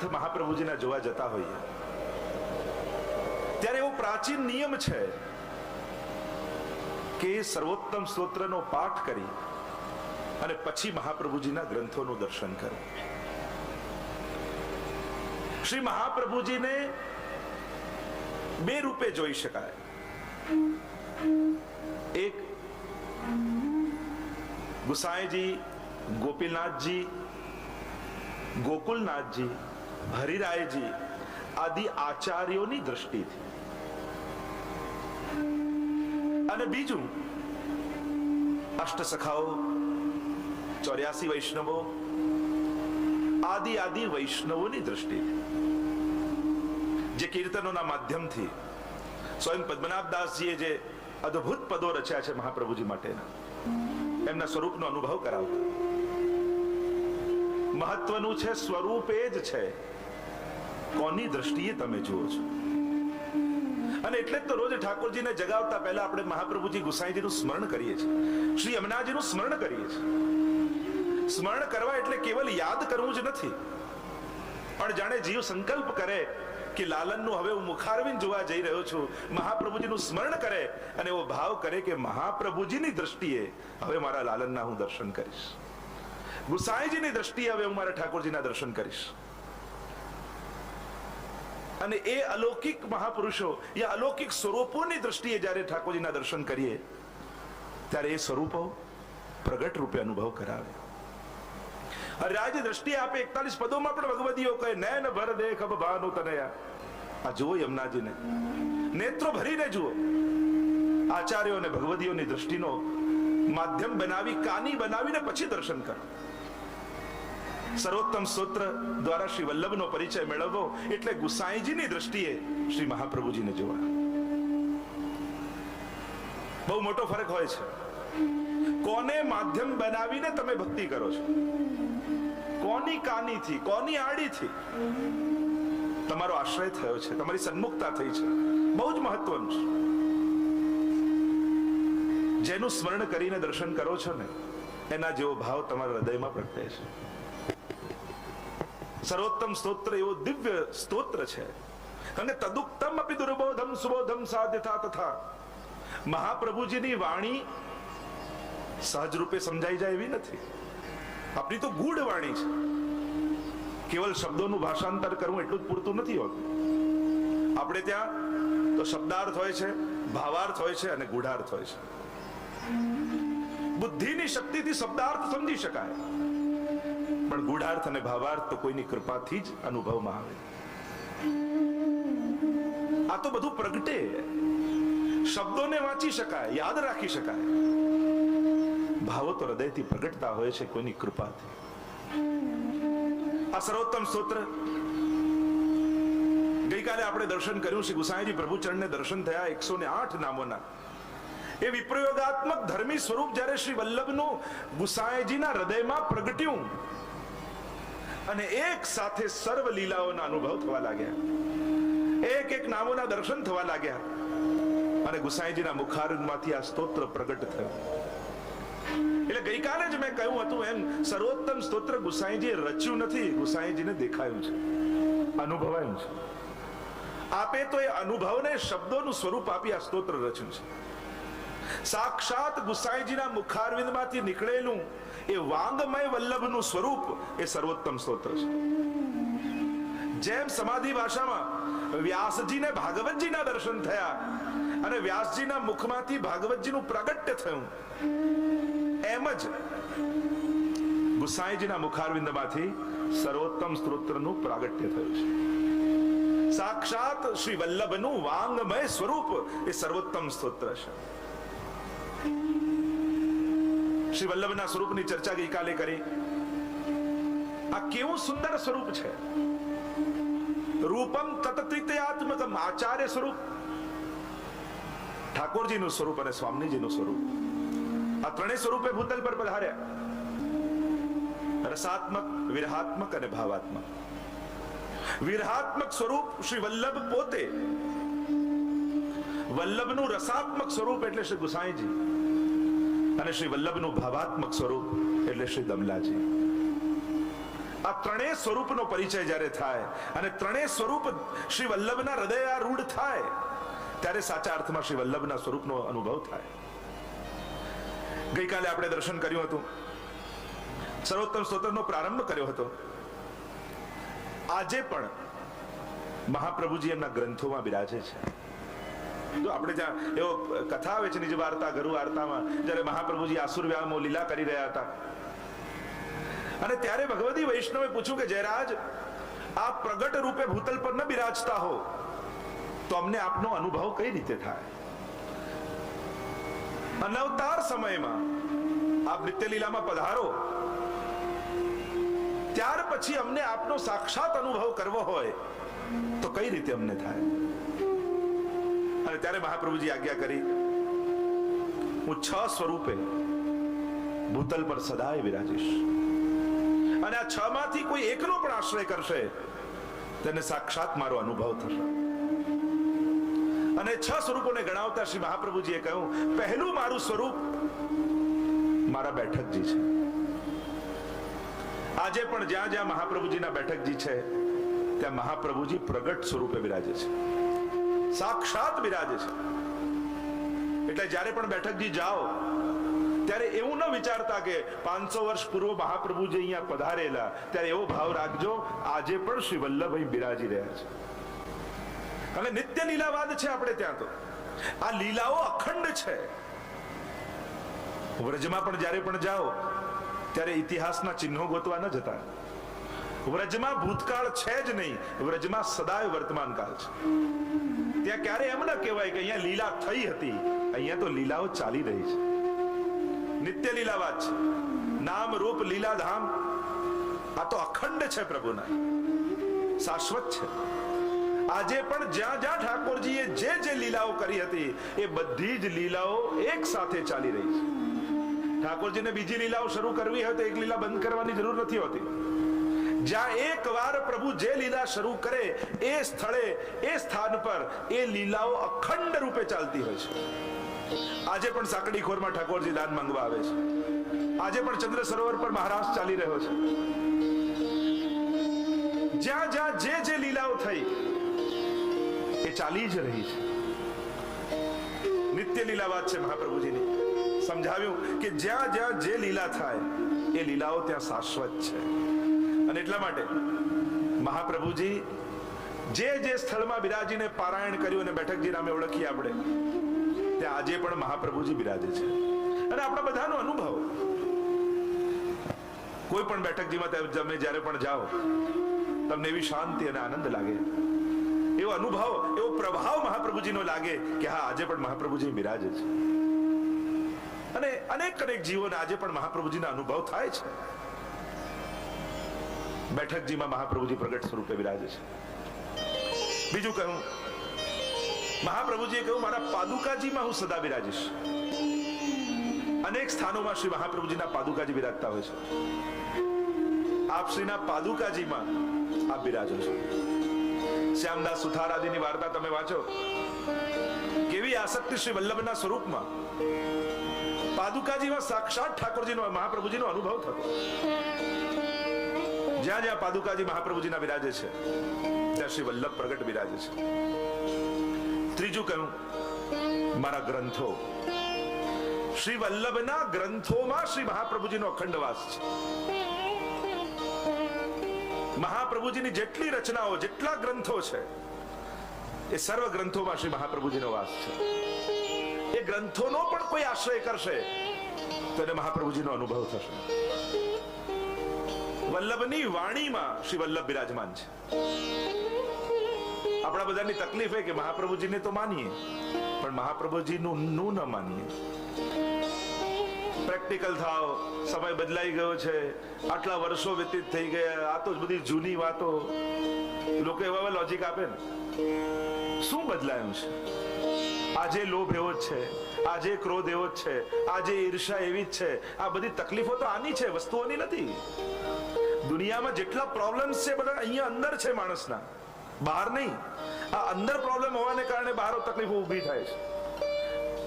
ગ્રંથ મહાપ્રભુજીના જોવા જતા હોઈએ ત્યારે એવો પ્રાચીન નિયમ છે કે સર્વોત્તમ સ્તોત્રનો પાઠ કરી અને પછી મહાપ્રભુજીના ગ્રંથોનું દર્શન કરો. શ્રી મહાપ્રભુજીને બે રૂપે જોઈ શકાય. એક ગુસાઈજી, ગોપીનાથજી, ગોકુલનાથજી, હરિરાયજી આદિ આચાર્યોની દ્રષ્ટિથી, અને બીજું અષ્ટસખાઓ, 84 વૈષ્ણવો આદિ વૈષ્ણવોની દ્રષ્ટિથી, જે કીર્તનોના માધ્યમથી સ્વયં પદ્મનાભદાસજીએ જે અદ્ભુત પદો રચ્યા છે મહાપ્રભુજી માટેના, એમના સ્વરૂપનો અનુભવ કરાવતા. મહત્વનું છે સ્વરૂપે જ છે, કોની દ્રષ્ટિએ તમે જુઓ છો. અને એટલે જ તો રોજ ઠાકોરજીને જગાવતા પહેલા આપણે મહાપ્રભુજી ગુસાઈજીનું સ્મરણ કરીએ છીએ, શ્રી યમુનાજીનું સ્મરણ કરીએ છીએ. સ્મરણ કરવા એટલે કેવલ યાદ કરવું જ નથી, પણ જાણે જીવ સંકલ્પ કરે કે લાલનનું હવે હું મુખારવિંદ જોવા જઈ રહ્યો છું, મહાપ્રભુજીનું સ્મરણ કરે અને એવો ભાવ કરે કે મહાપ્રભુજીની દ્રષ્ટિએ હવે મારા લાલનના હું દર્શન કરીશ, ગુસાઈજીની દ્રષ્ટિએ હવે હું મારા ઠાકોરજીના દર્શન કરીશ. અને એ અલૌકિક મહાપુરુષો યા અલૌકિક સ્વરૂપોની દ્રષ્ટિએ જ્યારે ઠાકોરજીના દર્શન કરીએ ત્યારે એ સ્વરૂપો પ્રગટ રૂપે અનુભવ કરાવે. હરિરાયજી દ્રષ્ટિએ આપે 41 પદોમાં પણ ભગવદીઓ કહે, નયન ભર દેખ અબ ભાનુ તનયા. આ જુઓ યમુનાજીને, નેત્રો ભરીને જુઓ. આચાર્યો અને ભગવદીઓની દ્રષ્ટિનો માધ્યમ બનાવી, કાની બનાવીને પછી દર્શન કરો. સર્વોત્તમ સ્તોત્ર દ્વારા શ્રી વલ્લભનો પરિચય મેળવવો એટલે ગુસાઈજીની દ્રષ્ટિએ શ્રી મહાપ્રભુજીને જોવા. બહુ મોટો ફરક હોય છે. કોને માધ્યમ બનાવીને તમે ભક્તિ કરો છો, કોની કાનીથી, કોની આડીથી તમારો આશ્રય થયો છે, તમારી સન્મુખતા થઈ છે, બહુ જ મહત્વનું છે. જેનું સ્મરણ કરીને દર્શન કરો છો ને, એના જેવો ભાવ તમારા હૃદયમાં પ્રગટે છે. સર્વોત્તમ સ્તોત્ર એવો દિવ્ય સ્તોત્ર છે, અને તદુક્તમ અપિ દુર્બોધમ સુબોધમ સાધ્યતા તથા. મહાપ્રભુજીની વાણી સહજ રૂપે સમજાઈ જાય એવી નથી. આપણી તો ગૂઢ વાણી છે. કેવલ શબ્દોનું ભાષાંતર કરવું એટલું જ પૂરતું નથી હોતું. આપણે ત્યાં તો શબ્દાર્થ હોય છે, ભાવાર્થ હોય છે અને ગૂઢાર્થ હોય છે. બુદ્ધિની શક્તિથી શબ્દાર્થ સમજી શકાય, પણ ગૂઢાર્થ અને ભાવાર્થ તો કોઈની કૃપાથી જ અનુભવમાં આવે. આ તો બધું પ્રગટે, શબ્દોને વાંચી શકાય, યાદ રાખી શકાય. ભાવો તો હૃદયથી પ્રગટતા હોય છે કોઈની કૃપાથી. આ સર્વોત્તમ સ્તોત્ર ગઈકાલે આપણે દર્શન કર્યું, શ્રી ગુસાઈજી પ્રભુચરણને દર્શન થયા 108 નામોના. એ વિપ્રયોગાત્મક ધર્મી સ્વરૂપ જ્યારે શ્રી વલ્લભનું ગુસાઈજીના હૃદયમાં પ્રગટ્યું અને એક સાથે સર્વ લીલાઓના અનુભવ થવા લાગ્યા, એક એક નામોના દર્શન થવા લાગ્યા, અને ગુસાઈજીના મુખારવિંદમાંથી આ સ્તોત્ર પ્રગટ થયું. એટલે ગઈકાલે જ મેં કહ્યું હતું એમ, સર્વોત્તમ સ્તોત્ર ગુસાઈજીએ રચ્યું નથી, ગુસાઈજીને દેખાયું છે, અનુભવાયું છે. આપે તો એ અનુભવને શબ્દોનું સ્વરૂપ આપી આ સ્તોત્ર રચ્યું છે. સાક્ષાત ગુસાઈજીના મુખારવિંદમાંથી નીકળેલું એ વાંગમય વલ્લભનું સ્વરૂપ એ સર્વોત્તમ સ્તોત્ર છે. જેમ સમાધિ ભાષામાં વ્યાસજીને ભાગવતજીના દર્શન થયા અને વ્યાસજીના મુખમાંથી ભાગવતજીનું પ્રાગટ્ય થયું, એમ જ ગુસાઈજીના મુખારવિંદમાંથી સર્વોત્તમ સ્તોત્રનું પ્રાગટ્ય થયું છે. સાક્ષાત શ્રી વલ્લભનું વાંગમય સ્વરૂપ એ સર્વોત્તમ સ્તોત્ર છે. શ્રી વલ્લભના સ્વરૂપની ચર્ચા ગઈકાલે કરી. આ કેવું સુંદર સ્વરૂપ છે. રૂપમ તત્ત્રિતયાત્મકમ, આચાર્ય સ્વરૂપ, ઠાકોરજીનું સ્વરૂપ અને સ્વામીજીનું સ્વરૂપ. આ ત્રણેય સ્વરૂપે ભૂતલ પર પધાર્યા. રસાત્મક, વિરહાત્મક અને ભાવાત્મક. વિરહાત્મક સ્વરૂપ શ્રી વલ્લભ પોતે, વલ્લભનું રસાત્મક સ્વરૂપ એટલે શ્રી ગુસાઈજી, અને શ્રી વલ્લભનું ભાવાત્મક સ્વરૂપ એટલે શ્રી દમલાજી. આ ત્રણેય સ્વરૂપનો પરિચય જ્યારે થાય અને ત્રણેય સ્વરૂપ શ્રી વલ્લભના હૃદયારૂઢ થાય ત્યારે સાચા અર્થમાં શ્રી વલ્લભના સ્વરૂપનો અનુભવ થાય. ગઈકાલે આપણે દર્શન કર્યું હતું, સર્વોત્તમ સ્તોત્રનો પ્રારંભ કર્યો હતો. આજે પણ મહાપ્રભુજી એમના ગ્રંથોમાં બિરાજે છે. જો આપણે ત્યાં એવો કથા આવે છે નિજ વાર્તા ગરુ વાર્તામાં, જ્યારે મહાપ્રભુજી આસુરવ્યામો લીલા કરી રહ્યા હતા અને ત્યારે ભગવતી વૈષ્ણવે પૂછ્યું કે જયરાજ, આપ પ્રગટ રૂપે ભૂતલ પર ન બિરાજતા હો તો અમને આપનો અનુભવ કઈ રીતે થાય? અનવતાર સમયમાં આપ નિત્ય લીલામાં પધારો, ત્યાર પછી અમને આપનો સાક્ષાત અનુભવ કરવો હોય તો કઈ રીતે અમને થાય? અને ત્યારે મહાપ્રભુજી આજ્ઞા કરી, હું 6 સ્વરૂપે ભૂતલ પર સદાય વિરાજીશ અને આ 6 માંથી કોઈ એકનો પણ આશ્રય કરશે તેને સાક્ષાત મારો અનુભવ થશે. અને 6 સ્વરૂપોને ગણાવતા શ્રી મહાપ્રભુજીએ કહ્યું, પહેલું મારું સ્વરૂપ મારા બેઠકજી છે. આજે પણ જ્યાં જ્યાં મહાપ્રભુજીના બેઠકજી છે ત્યાં મહાપ્રભુજી પ્રગટ સ્વરૂપે બિરાજે છે, સાક્ષાત બિરાજે છે. એટલે જ્યારે પણ બેઠકજી જાઓ ત્યારે એવું ન વિચારતા કે 500 વર્ષ પૂર્વ મહાપ્રભુજી અહીંયા પધારેલા, ત્યારે એવો ભાવ રાખજો આજે પણ શ્રી વલ્લભ અહીં બિરાજી રહ્યા છે. અને નિત્ય લીલાવાદ છે આપણે ત્યાં. તો આ લીલાઓ અખંડ છે. વ્રજમાં પણ જ્યારે પણ જાઓ ત્યારે ઇતિહાસના ચિહ્નો ગોતવા ન જતા. વ્રજમાં ભૂતકાળ છે જ નહીં, વ્રજમાં સદાય વર્તમાન કાળ છે. ત્યાં ક્યારે એમ ન કહેવાય કે અહીંયા લીલા થઈ હતી, અહીંયા તો લીલાઓ ચાલી રહી છે. નિત્ય લીલાવાદ છે. નામ રૂપ લીલા ધામ આ તો અખંડ છે, પ્રભુના શાશ્વત છે. આજે પણ જ્યાં જ્યાં ઠાકોરજીએ જે લીલાઓ કરી હતી એ બધી જ લીલાઓ એક સાથે ચાલી રહી છે. ઠાકોરજીને બીજી લીલાઓ શરૂ કરવી હોય તો એક લીલા બંધ કરવાની જરૂર નથી હોતી. જ્યાં એકવાર પ્રભુ જે લીલા શરૂ કરે એ સ્થળે એ સ્થાન પર એ લીલાઓ અખંડ રૂપે ચાલતી હોય છે. આજે પણ સાંકડી ખોરમાં ઠાકોરજી દાન માંગવા આવે છે. આજે પણ ચંદ્ર સરોવર પર મહારાજ ચાલી રહ્યો છે. જ્યાં જ્યાં જે લીલાઓ થઈ એ ચાલી જ રહી છે. નિત્ય લીલાવાદ છે મહાપ્રભુજીની. સમજાવ્યું કે જ્યાં જ્યાં જે લીલા થાય એ લીલાઓ ત્યાં શાશ્વત છે. અને એટલા માટે મહાપ્રભુજી જે સ્થળમાં બિરાજીને પારાયણ કર્યું અને બેઠકજી નામે ઓળખીએ આપણે, ત્યાં આજે પણ મહાપ્રભુજી બિરાજે છે. અને આપણા બધાનો અનુભવ, કોઈ પણ બેઠકજીમાં તમે જ્યારે પણ જાઓ તમને એવી શાંતિ અને આનંદ લાગે, એવો અનુભવ, એવો પ્રભાવ મહાપ્રભુજીનો લાગે કે હા આજે પણ મહાપ્રભુજી બિરાજે છે. અને અનેક જીવોને આજે પણ મહાપ્રભુજીના અનુભવ થાય છે. બેઠકજીમાં મહાપ્રભુજી પ્રગટ સ્વરૂપે બિરાજે છે. બીજું કહ્યું, મહાપ્રભુજીએ કહ્યું મારા પાદુકાજીમાં હું સદા બિરાજીશ. અનેક સ્થાનોમાં શ્રી મહાપ્રભુજીના પાદુકાજી બિરાજતા હોય છે. આપ શ્રીના પાદુકાજીમાં આપ બિરાજો છો. શ્યામદાસ સુથાર આદિની વાર્તા તમે વાંચો, કેવી આસક્તિ શ્રી વલ્લભના સ્વરૂપમાં. પાદુકાજીમાં સાક્ષાત ઠાકોરજીનો મહાપ્રભુજીનો અનુભવ થતો. જ્યાં જ્યાં પાદુકાજી મહાપ્રભુજીના બિરાજે છે ત્યાં શ્રી વલ્લભ પ્રગટ બિરાજે છે. ત્રીજું કહ્યું, મારા ગ્રંથો, શ્રી વલ્લભના ગ્રંથોમાં શ્રી મહાપ્રભુજીનો અખંડ વાસ છે. મહાપ્રભુજીની જેટલી રચનાઓ, જેટલા ગ્રંથો છે એ સર્વ ગ્રંથોમાં શ્રી મહાપ્રભુજીનો વાસ છે. એ ગ્રંથોનો પણ કોઈ આશ્રય કરશે તો એને મહાપ્રભુજીનો અનુભવ થશે. વલ્લભની વાણીમાં શ્રી વલ્લભ બિરાજમાન છે. આપણા બધાની તકલીફ એ કે મહાપ્રભુજીને તો માનીએ પણ મહાપ્રભુજીનું ન માનીએ. પ્રેક્ટિકલ થાવ, સમય બદલાઈ ગયો છે, આટલા વર્ષો વ્યતીત થઈ ગયા, આ તો બધી જૂની વાતો. લોકો એવા લોજિક આપે ને, શું બદલાયું છે? આજે લોભ એવો જ છે, આજે ક્રોધ એવો જ છે, આજે ઈર્ષા એવી જ છે. આ બધી તકલીફો તો આની છે, વસ્તુઓની નથી. દુનિયામાં જેટલા પ્રોબ્લેમ્સ છે બધા અહીંયા અંદર છે માણસના, બહાર નહીં. આ અંદર પ્રોબ્લેમ હોવાને કારણે બહાર તકલીફો ઊભી થાય છે.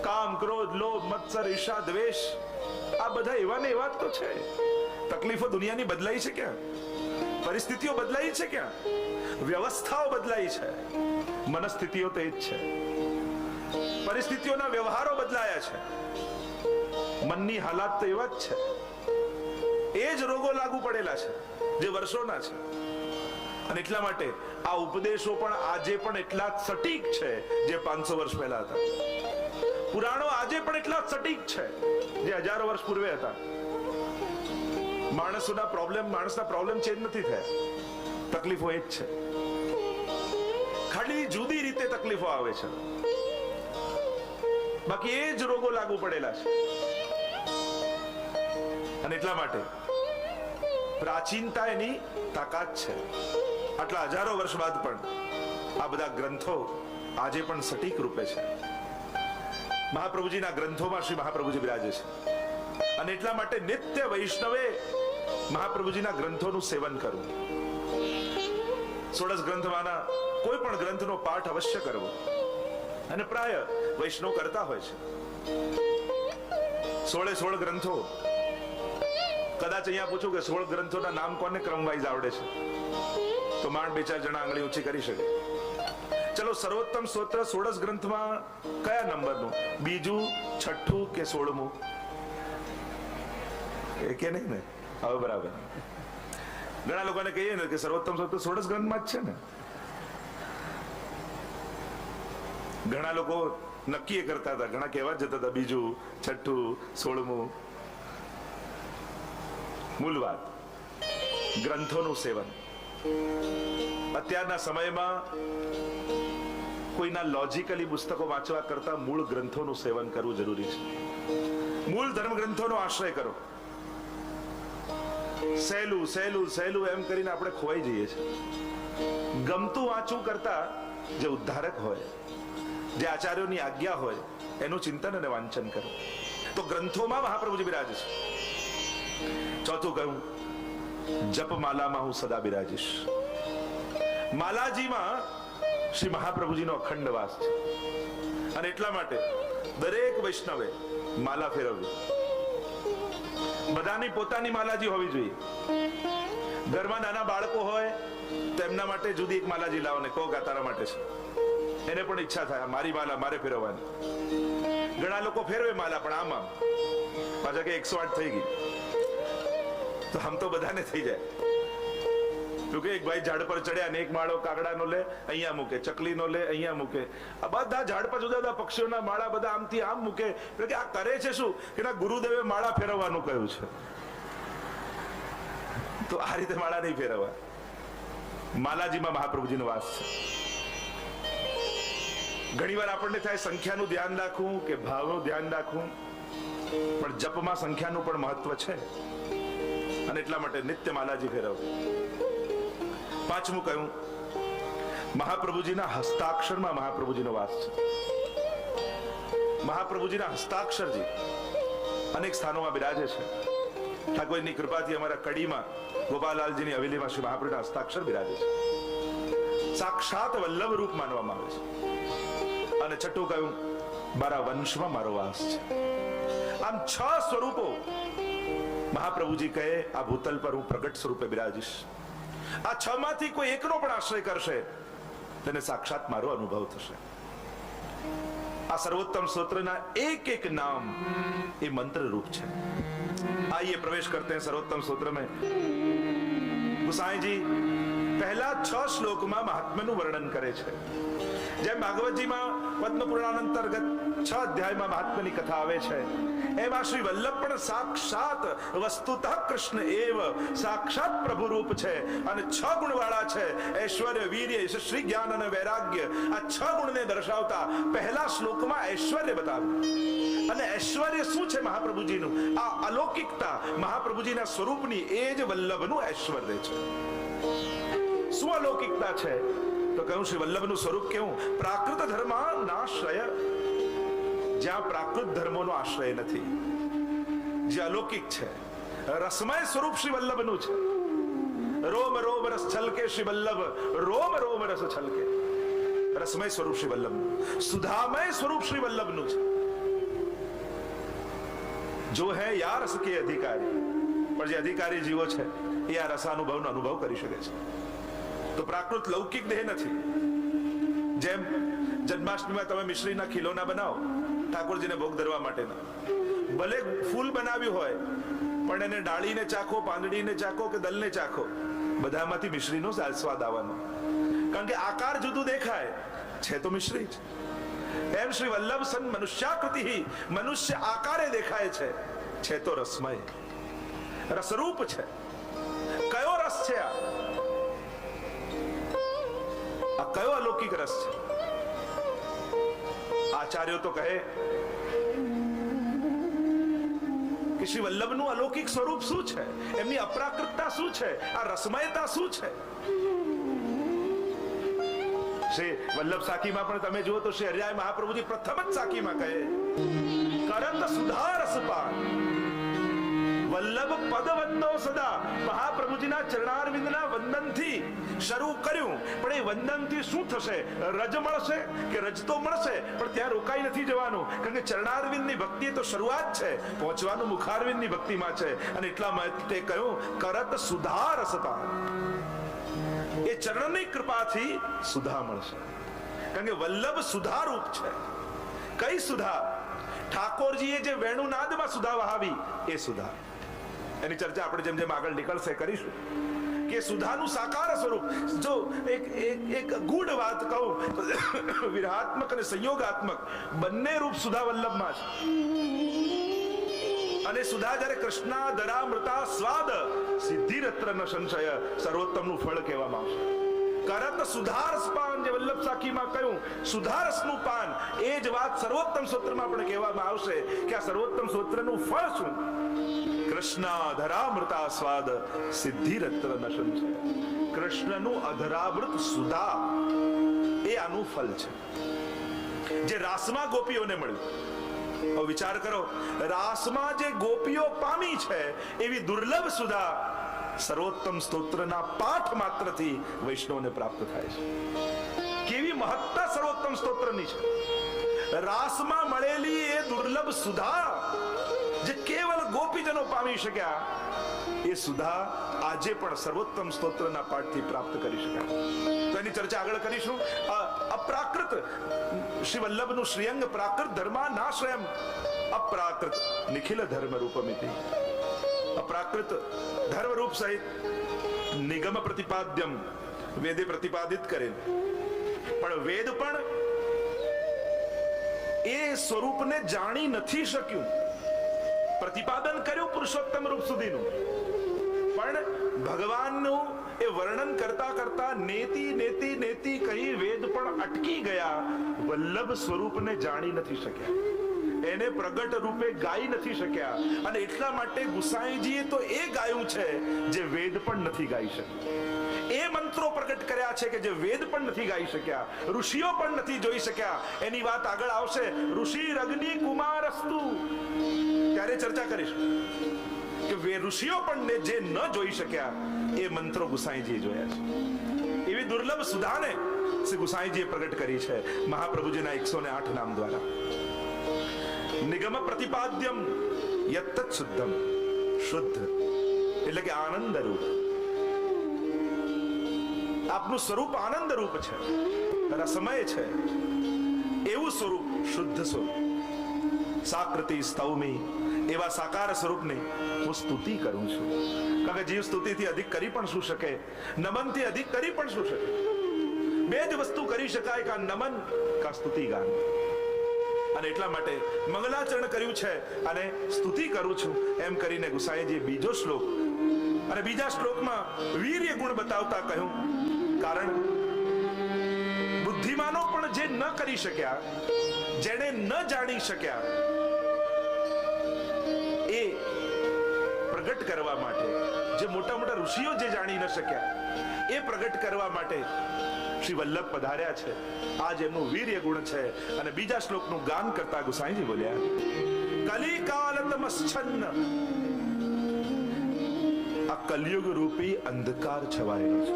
કામ, ક્રોધ, લોભ, મત્સર, ઈર્ષા, દ્વેષ, આ બધા એવા ને એવા જ તો છે. તકલીફો દુનિયાની બદલાઈ છે ક્યાં? પરિસ્થિતિઓ બદલાઈ છે, ક્યાં વ્યવસ્થાઓ બદલાઈ છે, મનસ્થિતિઓ તો એ જ છે. પરિસ્થિતિઓના વ્યવહારો બદલાયા છે, મનની હાલાત તો એવા જ છે. એ જ રોગો લાગુ પડેલા છે જે વર્ષોના છે. અને એટલા માટે આ ઉપદેશો પણ આજે પણ એટલા જ સટીક છે જે 500 વર્ષ પહેલા હતા. પુરાણો આજે પણ એટલા જ સટીક છે જે હજારો વર્ષ પૂર્વે હતા. માણસના પ્રોબ્લેમ ચેન્જ નથી થયા, તકલીફો એ જ છે, ખાલી જુદી રીતે તકલીફો આવે છે, બાકી એ જ રોગો લાગુ પડેલા છે. અને એટલા માટે પ્રાચીનતા એની તાકાત છે. આટલા હજારો વર્ષ બાદ પણ આ બધા ગ્રંથો આજે પણ સટીક રૂપે છે. મહાપ્રભુજીના ગ્રંથોમાં શ્રી મહાપ્રભુજી બિરાજે છે. અને એટલા માટે નિત્ય વૈષ્ણવે મહાપ્રભુજીના ગ્રંથોનું સેવન કરવું. 16 ગ્રંથમાંના કોઈ પણ ગ્રંથનો પાઠ અવશ્ય કરવો. અને પ્રાય વૈષ્ણવ કરતા હોય છે. 16 ગ્રંથો. કદાચ અહીંયા પૂછું કે 16 ગ્રંથોના નામ કોને ક્રમવાઇઝ આવડે છે, તો માંડ 2-4 જણા આંગળી ઊંચી કરી શકે. ચલો, સર્વોત્તમ સ્તોત્ર 16 ગ્રંથમાં કયા નંબરનું? બીજું, છઠ્ઠું કે 16મું? એ કે નહીં ને? હવે બરાબર. ઘણા લોકોને કહીએ ને કે સર્વોત્તમ સ્તોત્ર 16 ગ્રંથમાં જ છે ને. ઘણા લોકો નક્કી કરતા હતા, ઘણા કહેવા જતા હતા બીજું, છઠ્ઠું, 16મું. મૂળ વાત ગ્રંથોનું સેવન. અત્યારના સમયમાં કોઈના લોજિકલી પુસ્તકો વાંચવા કરતા મૂળ ગ્રંથોનું સેવન કરવું જરૂરી છે. મૂળ ધર્મ ગ્રંથોનો આશ્રય કરો. સહેલું સહેલું સહેલું એમ કરીને આપણે ખોવાઈ જઈએ છીએ. ગમતું વાંચવું કરતા જે ઉદ્ધારક હોય, જે આચાર્યોની આજ્ઞા હોય, એનું ચિંતન અને વાંચન કરો. તો ગ્રંથોમાં મહાપ્રભુજી બિરાજે છે. ચોથું કહ્યું, જપમાલામાં હું સદા બિરાજીશ. માલાજીમાં શ્રી મહાપ્રભુજીનો અખંડ વાસ છે. અને એટલા માટે દરેક વૈષ્ણવે માલા ફેરવવી. બધાની પોતાની માલાજી હોવી જોઈએ. ઘરમાં નાના બાળકો હોય તો એમના માટે જુદી એક માલાજી લાવો ને કહો કે તારા માટે છે. એને પણ ઈચ્છા થાય મારી માલા મારે ફેરવવાની. ઘણા લોકો ફેરવે માલા પણ આમ પાછા કે 108 થઈ ગઈ, તો આમ તો બધાને થઈ જાય. ક્યોંકि એક ભાઈ ઝાડ પર ચડ્યા ને એક માળો કાગડાનો લે અહીંયા મૂકે, ચકલીનો લે અહીંયા મૂકે, આ બધા ઝાડ પર જુદા જુદા પક્ષીઓના માળા બધા આમથી આમ મૂકે. કે આ કરે છે શું? કે ગુરુદેવે માળા ફેરવવાનું કહ્યું છે, તો આ રીતે માળા નહીં ફેરવવા. માલાજીમાં મહાપ્રભુજીનો વાસ છે. ઘણીવાર આપણને થાય સંખ્યાનું ધ્યાન રાખવું કે ભાવનું ધ્યાન રાખવું, પણ જપમાં સંખ્યાનું પણ મહત્વ છે. અને એટલા માટે નિત્ય માલાજી ફેરવવું. પાંચમું કહ્યું, મહાપ્રભુજીના હસ્તાક્ષરમાં મહાપ્રભુજીનો વાસ છે. મહાપ્રભુજીના હસ્તાક્ષરજી અનેક સ્થાનોમાં બિરાજે છે. ઠાકોરની કૃપાથી અમારા કડીમાં ગોપાલાલજીની હવેલીમાં શ્રી મહાપ્રભુના હસ્તાક્ષર બિરાજે છે. સાક્ષાત વલ્લભ રૂપ માનવામાં આવે છે. અને છઠ્ઠું કહ્યું, મારા વંશમાં મારો વાસ છે. આમ 6 સ્વરૂપો મહાપ્રભુજી કહે આ ભૂતલ પર હું પ્રગટ સ્વરૂપે બિરાજીશ. આ 6 માંથી કોઈ એકનો પણ આશ્રય કરશે તેને સાક્ષાત મારો અનુભવ થશે. આ સર્વોત્તમ સ્તોત્રના એક એક નામ એ મંત્ર રૂપ છે. आइए प्रवेश करते हैं सर्वोत्तम स्त्रोत्र में. गुसाई जी पहला 6 શ્લોકમાં મહાત્મ્યનું વર્ણન કરે છે. જેમ ભાગવતજીમાં પદ્મ પુરાણ અંતર્ગત 6 અધ્યાયમાં મહાત્મ્યની કથા આવે છે, એમાં શ્રી વલ્લભ પણ સાક્ષાત વસ્તુતઃ કૃષ્ણ એવ સાક્ષાત પ્રભુ રૂપ છે અને 6 ગુણવાળા છે. ઐશ્વર્ય, વીર્ય, શ્રી જ્ઞાન અને વૈરાગ્ય, આ 6 ગુણને દર્શાવતા પહેલા શ્લોકમાં ઐશ્વર્ય બતાવ્યું. અને ઐશ્વર્ય શું છે મહાપ્રભુજીનું? આ અલૌકિકતા મહાપ્રભુજીના સ્વરૂપની એ જ વલ્લભનું ઐશ્વર્ય છે. શું અલૌકિકતા છે? તો કહ્યું શ્રી વલ્લભનું સ્વરૂપ કેવું? પ્રાકૃત ધર્માનાશ્રય, જ્યાં પ્રાકૃત ધર્મોનો આશ્રય નથી, જે અલૌકિક છે. રસમય સ્વરૂપ શ્રી વલ્લભનું છે. રોમ રોમ રસ છલકે શ્રી વલ્લભ, રોમ રોમ રસ છલકે. રસમય સ્વરૂપ શ્રી વલ્લભનું, સુધામય સ્વરૂપ શ્રી વલ્લભનું છે. जो है या रस के अधिकारी, पर જે અધિકારી જીવો છે એ આ રસાનુભવનો અનુભવ કરી શકે છે. તો પ્રાકૃત લૌકિક દેહ નથી. જેમ જન્માષ્ટમીમાં તમે મિશ્રીના ખીલોના બનાવો ઠાકોરજીને ભોગ ધરવા માટેના, ભલે ફૂલ બનાવ્યું હોય પણ એને ડાળીને ચાખો, પાંદડીને ચાખો કે દલને ચાખો, બધામાંથી મિશ્રીનો સ્વાદ આવવાનો. કારણ કે આકાર જુદું દેખાય છે તો મિશ્રી જ. એમ શ્રી વલ્લભ સન મનુષ્યાકૃતિ, મનુષ્ય આકારે દેખાય છે તો રસમય, રસરૂપ છે. કયો રસ છે આ કયો અલૌકિક રસ છે? આચાર્યો તો કહે કે શ્રી વલ્લભનું અલૌકિક સ્વરૂપ શું છે, એમની અપ્રાકૃતતા શું છે, આ રસમયતા શું છે. શ્રી વલ્લભ સાખીમાં પણ તમે જુઓ તો શ્રી હરિરાય મહાપ્રભુજી પ્રથમ જ સાખીમાં કહે કરત સુધા રસપાન વલ્લભ પદ વંદો સદા. મહાપ્રભુજીના ચરણારવિંદના વંદનથી શરૂ કર્યું, પણ એ વંદનથી શું થશે? રજ મળશે કે રજ તો મળશે, પણ ત્યાં રોકાઈ નથી જવાનું. કારણ કે ચરણારવિંદની ભક્તિ તો શરૂઆત છે, પહોંચવાનું મુખારવિંદની ભક્તિમાં છે. અને એટલા માટે કહ્યું કરત સુધા રસપાન. એ ચરણની કૃપાથી સુધા મળશે. કારણ કે વલ્લભ સુધા રૂપ છે. કઈ સુધા? ઠાકોરજીએ જે વેણુનાદમાં સુધા વહાવી એ સુધા. એની ચર્ચા આપણે જેમ જેમ આગળ નીકળશે કરીશું કે સુધાનું સાકાર સ્વરૂપ. જો એક ગૂઢ વાત કહું, વિરહાત્મક અને સંયોગાત્મક બંને રૂપ સુધા વલ્લભમાં છે. અને સુધા જ્યારે કૃષ્ણા દરામૃતા સ્વાદ સિદ્ધિરત્ર ન સંશય, સર્વોત્તમનું ફળ કહેવામાં આવશે. કરત સુધારસ પાન, જે વલ્લભ સાખીમાં કહ્યું સુધારસનું પાન, એ જ વાત સર્વોત્તમ સ્તોત્રમાં પણ કહેવામાં આવશે કે આ સર્વોત્તમ સ્તોત્રનું ફળ શું? કૃષ્ણા અધરામૃતા સ્વાદ સિદ્ધિરત્ર ન સંશય. કૃષ્ણનું અધરામૃત સુધા એ આનું ફળ છે, જે રાસમાં ગોપીઓને મળ્યું. વિચાર કરો, રાસમાં જે ગોપીઓ પામી છે એવી દુર્લભ સુધા સર્વોત્તમ સ્તોત્રના પાઠ માત્રથી વૈષ્ણવને પ્રાપ્ત થાય છે. કેવી મહત્તા સર્વોત્તમ સ્તોત્રની છે! રાસમાં મળેલી એ દુર્લભ સુધા જે કેવલ ગોપીજનો પામી શક્યા, એ સુધા આજે પણ સર્વોત્તમ સ્તોત્રના પાઠથી પ્રાપ્ત કરી શકાય. તો એની ચર્ચા આગળ કરીશું. અપ્રાકૃત શ્રી વલ્લભનું શ્રીઅંગ પ્રાકૃત ધર્મા નાશ્રયમ અપ્રાકૃત નિખિલ ધર્મ રૂપમિતિ. અપ્રાકૃત ધર્મ રૂપ સહિત નિગમ પ્રતિપાદ્યમ, વેદે પ્રતિપાદિત કરેલ, પણ વેદ પણ એ સ્વરૂપને જાણી નથી શક્યું. પ્રતિપાદન કર્યું પુરુષોત્તમ રૂપ સુધીનું, પણ ભગવાનનું એ વર્ણન કરતા કરતા નેતિ નેતિ નેતિ કહી વેદ પણ અટકી ગયા. વલ્લભ સ્વરૂપને જાણી નથી શક્યા, એને પ્રગટ રૂપે ગાઈ નથી શક્યા. અને એટલા માટે ગુસાઈજીએ તો એ ગાયું છે જે વેદ પણ નથી ગાઈ શક્યા. એ મંત્રો પ્રગટ કર્યા છે કે જે વેદ પણ નથી ગાઈ શક્યા, ઋષિઓ પણ નથી જોઈ શક્યા. એની વાત આગળ આવશે. ઋષિ અગ્નિ કુમારસ્તુ, ત્યારે ચર્ચા કરીશું કે ઋષિઓ પણ જે ન જોઈ શક્યા એ મંત્રો ગુસાઈજીએ જોયા છે. એવી દુર્લભ સુધાને શ્રી ગુસાઈજીએ પ્રગટ કરી છે મહાપ્રભુજીના 108 નામ દ્વારા. નિગમ પ્રતિપાદ્યમ યત્તત શુદ્ધમ, શુદ્ધ એટલે કે આનંદ રૂપ. આપનું સ્વરૂપ આનંદ રૂપ છે, રસમય છે. એવું સ્વરૂપ શુદ્ધ સ્વરૂપ. સાકૃતિ સ્તૌમી, એવા સાકાર સ્વરૂપની હું સ્તુતિ કરું છું. કારણ કે જીવ સ્તુતિથી અધિક કરી પણ શું શકે? નમનથી અધિક કરી પણ શું શકે? બે જ વસ્તુ કરી શકાય, કા નમન કા સ્તુતિ ગાન. અને એટલા માટે મંગલાચરણ કર્યું છે અને સ્તુતિ કરું છું એમ કરીને ગુસાઈજીએ બીજો શ્લોક અને બીજા શ્લોકમાં વીર્ય ગુણ બતાવતા કહ્યું. કારણ બુદ્ધિમાનો પણ જે ન કરી શક્યા, જેને ન જાણી શક્યા, એ પ્રગટ કરવા માટે, જે મોટા મોટા ઋષિઓ જે જાણી ન શક્યા એ પ્રગટ કરવા માટે શ્રી વલ્લભ પધાર્યા છે. આજ એમનું વીર્ય ગુણ છે. અને બીજા શ્લોકનું ગાન કરતા ગુસાઈજી બોલ્યા, કલિકાલતમશ્ચન્ન, આ કલયુગ રૂપી અંધકાર છવાયેલો છે.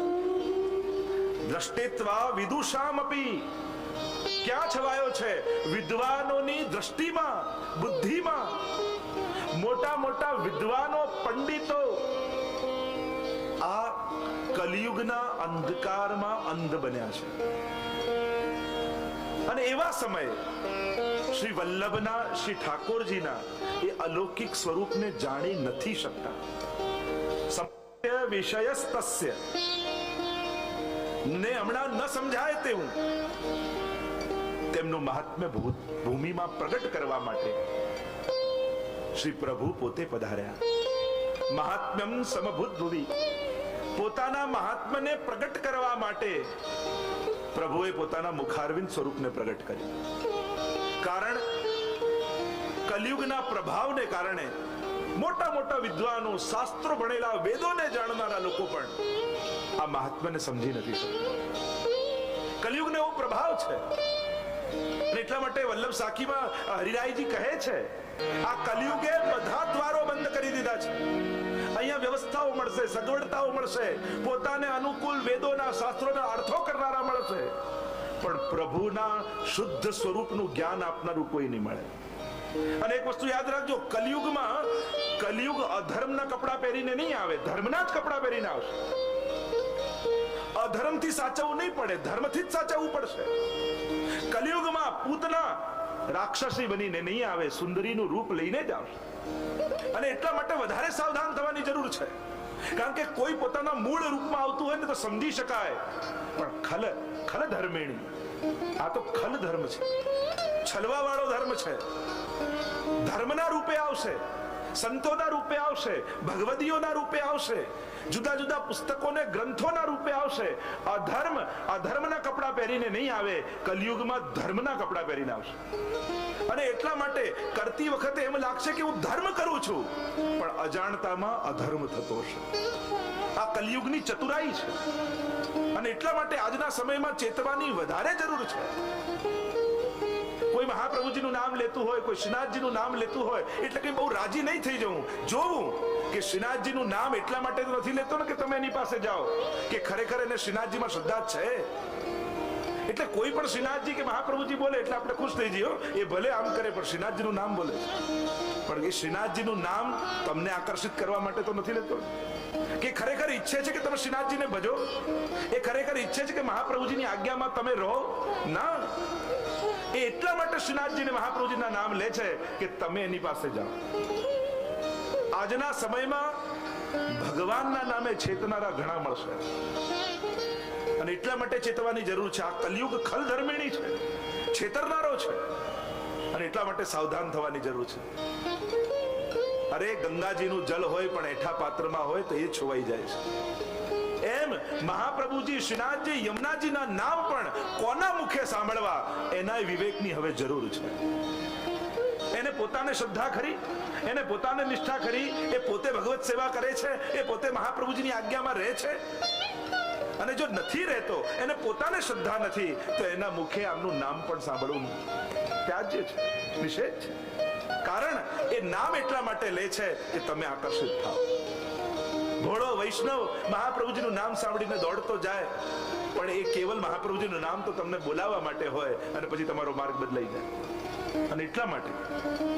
દ્રષ્ટિત્વા વિદુષામપી, ક્યાં છવાયો છે? વિદ્વાનોની દ્રષ્ટિમાં, બુદ્ધિમાં. મોટા મોટા વિદ્વાનો, પંડિતો આ કલિયુગના અંધકારમાં અંધ બન્યા છે. અને એવા સમયે શ્રી વલ્લભના, શ્રી ઠાકોરજીના એ અલૌકિક સ્વરૂપને જાણી નથી શકતા. સત્ય વિષયસ્તસ્ય ને હમણાં ન સમજાય તેવું તેમનું મહાત્મ્ય ભૂમિમાં પ્રગટ કરવા માટે શ્રી પ્રભુ પોતે પધાર્યા. મહાત્મ્યમ સમભૂત ભુવિ, પોતાના મહાત્મ્યને પ્રગટ કરવા માટે પ્રભુએ પોતાના મુખારવિંદ સ્વરૂપને પ્રગટ કર્યું. કારણ કલિયુગના પ્રભાવને કારણે મોટા મોટા વિદ્વાનો, શાસ્ત્રો ભણેલા, વેદોને જાણનારા લોકો પણ આ મહાત્મ્યને સમજી નથી શકતા. કલિયુગનો એવો પ્રભાવ છે. એટલા માટે વલ્લભ સાખીમાં હરિરાયજી કહે છે, આ કલિયુગે બધા દ્વારો બંધ કરી દીધા છે. અહીંયા વ્યવસ્થાઓ મળશે, સગવડતાઓ મળશે, પોતાને અનુકૂળ વેદોના, શાસ્ત્રોના અર્થો કરનારા મળશે, પણ પ્રભુના શુદ્ધ સ્વરૂપનું જ્ઞાન આપનારું કોઈ નહીં મળે. અને એક વસ્તુ યાદ રાખજો, કલિયુગમાં કલિયુગ અધર્મના કપડા પહેરીને નહીં આવે, ધર્મના જ કપડા પહેરીને આવશે. અધર્મથી સાચવવું નહીં પડે, ધર્મથી જ સાચવવું પડશે. કલિયુગમાં પૂતના રાક્ષસી બનીને નહીં આવે, સુંદરીનું રૂપ લઈને જ આવશે. અને એટલા માટે વધારે સાવધાન થવાની જરૂર છે. કારણ કે કોઈ પોતાના મૂળ રૂપમાં આવતું હોય ને તો સમજી શકાય, પણ ખલ ધર્મેણી, આ તો ખલ ધર્મ છે, છલવા વાળો ધર્મ છે. ધર્મના રૂપે આવશે, સંતોના રૂપે આવશે, ભગવદીઓના રૂપે આવશે, જુદા જુદા પુસ્તકોને ગ્રંથોના રૂપે આવશે. અધર્મના કપડા પહેરીને નહીં આવે, કલિયુગમાં ધર્મના કપડા પહેરીને આવશે. અને એટલા માટે કરતી વખતે એમ લાગશે કે હું ધર્મ કરું છું, પણ અજાણતામાં અધર્મ થતો હશે. આ કલિયુગની ચતુરાઈ છે. અને એટલા માટે આજના સમયમાં ચેતવાની વધારે જરૂર છે. કોઈ મહાપ્રભુજીનું નામ લેતું હોય, કોઈ શ્રીનાથજીનું નામ લેતું હોય એટલે કે બહુ રાજી નહીં થઈ જવું. જોવું કે શ્રીનાથજીનું નામ એટલા માટે તો નથી લેતો ને કે તમે એની પાસે જાઓ કે ખરેખર એને શ્રીનાથજીમાં શ્રદ્ધા છે. એટલે કોઈ પણ શ્રીનાથજી કે મહાપ્રભુજી બોલે એટલે આપણે ખુશ થઈ જઈએ, એ ભલે આમ કરે પણ શ્રીનાથજીનું નામ બોલે. પણ એ શ્રીનાથજીનું નામ તમને આકર્ષિત કરવા માટે તો નથી લેતો. કે ખરેખર ઈચ્છે છે કે તમે શ્રીનાથજીને ભજો, એ ખરેખર ઈચ્છે છે કે મહાપ્રભુજીની આજ્ઞામાં તમે રહો? ના, એ એટલા માટે શ્રીનાથજીને મહાપ્રભુજીના નામ લે છે કે તમે એની પાસે જાઓ. આજના સમયમાં ભગવાનના નામે છેતનારા ઘણા મળશે. અને એટલા માટે ચેતવાની જરૂર છે. આ કલિયુગ ખલ ધર્મિણી છે, છેતરનારો છે. અને એટલા માટે સાવધાન થવાની જરૂર છે. અરે ગંગાજીનું જલ હોય પણ એઠા પાત્રમાં હોય તો એ છોવાઈ જાય છે. એમ મહાપ્રભુજી, શ્રીનાથજી, યમુનાજીના નામ પણ કોના મુખે સાંભળવા, એના વિવેકની હવે જરૂર છે. એને પોતાને શ્રદ્ધા ખરી, એને પોતાને નિષ્ઠા ખરી, એ પોતે ભગવત સેવા કરે છે, એ પોતે મહાપ્રભુજીની આજ્ઞામાં રહે છે. અને જો નથી રહેતો, એને પોતાને શ્રદ્ધા નથી, તો એના મુખે આમનું નામ પણ સાંભળવું ત્યાજ્ય છે, નિષેધ છે. કારણ એ નામ એટલા માટે લે છે કે તમે આકર્ષિત થાઓ. ઘોડો વૈષ્ણવ મહાપ્રભુજીનું નામ સાંભળીને દોડતો જાય, પણ એ કેવલ મહાપ્રભુજીનું નામ તો તમને બોલાવવા માટે હોય, અને પછી તમારો માર્ગ બદલાઈ જાય. અને એટલા માટે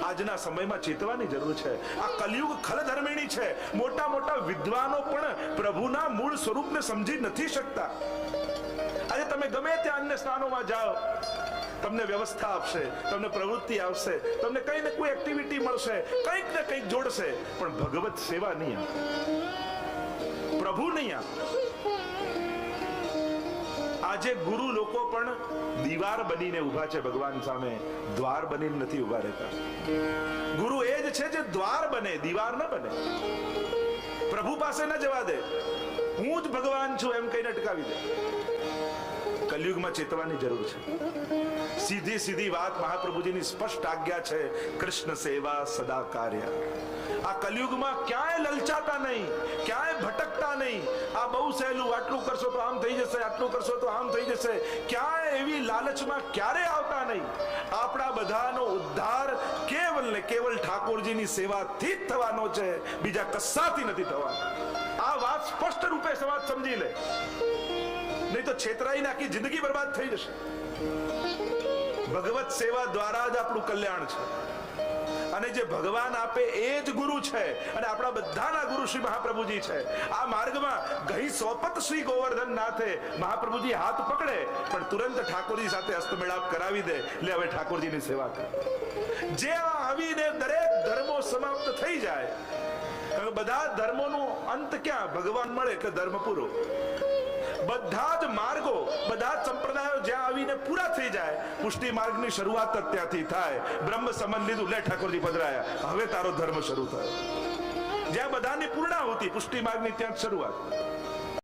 આજના સમયમાં ચેતવાની જરૂર છે. આ કલિયુગ ખલધર્મિણી છે. મોટા મોટા વિદ્વાનો પણ પ્રભુના મૂળ સ્વરૂપને સમજી નથી શકતા. આજે તમે ગમે ત્યાં અન્ય સ્થાનોમાં જાઓ, તમને વ્યવસ્થા આપશે, તમને પ્રવૃત્તિ આવશે, તમને કઈ ને કોઈ એક્ટિવિટી મળશે, કંઈક ને કંઈક જોડશે, પણ ભગવત સેવા નહીં આપે, પ્રભુ નહીં આપે. આજે ગુરુ લોકો પણ દીવાર બનીને ઉભા છે ભગવાન સામે, દ્વાર બનીને નથી ઉભા રહેતા. ગુરુ એ જ છે જે દ્વાર બને, દીવાર ન બને. પ્રભુ પાસે ન જવા દે, હું જ ભગવાન છું એમ કહીને અટકાવી દે. કલિયુગમાં ચેતવાની જરૂર છે. સીધી સીધી વાત મહાપ્રભુજીની સ્પષ્ટ આજ્ઞા છે, કૃષ્ણ સેવા સદા કાર્ય. આ કલિયુગમાં ક્યાંય લલચાતા નહીં, ક્યાંય ભટકતા નહીં. આ બહુ સહેલું, આટલું કરશો તો આમ થઈ જશે, આટલું કરશો તો આમ થઈ જશે, ક્યાંય એવી લાલચમાં ક્યારે આવતા નહીં. આપણા બધાનો ઉદ્ધાર કેવલ ને કેવલ ઠાકોરજીની સેવાથી જ થવાનો છે, બીજા કશાથી નથી થવાનો. આ વાત સ્પષ્ટ રૂપે સમાજ સમજી લે, નહીં તો છેતરાઈને આખી જિંદગી બરબાદ થઈ જશે. ભગવત સેવા દ્વારા જ આપણું કલ્યાણ છે. અને જે ભગવાન આપે એ જ ગુરુ છે અને આપણા બધાના ગુરુ શ્રી મહાપ્રભુજી છે. આ માર્ગમાં ગઈ સોપત શ્રી ગોવર્ધન નાથે મહાપ્રભુજી હાથ પકડે પણ તુરંત ઠાકોરજી સાથે હસ્તમેળાપ કરાવી દે. લે હવે ઠાકોરજીની સેવા કર. જે આવીને દરેક ધર્મો સમાપ્ત થઈ જાય. બધા ધર્મોનો અંત ક્યાં? ભગવાન મળે એટલે ધર્મ પૂરો. બધા જ માર્ગો, બધા જ સંપ્રદાયો જ્યાં આવીને પૂરા થઈ જાય, પુષ્ટિ માર્ગની શરૂઆત જ ત્યાંથી થાય. બ્રહ્મ સંબંધ લીધું, લે ઠાકોરજી પધરાયા, હવે તારો ધર્મ શરૂ થયો. જ્યાં બધાની પૂર્ણાહુતિ, પુષ્ટિ માર્ગની ત્યાં જ શરૂઆત.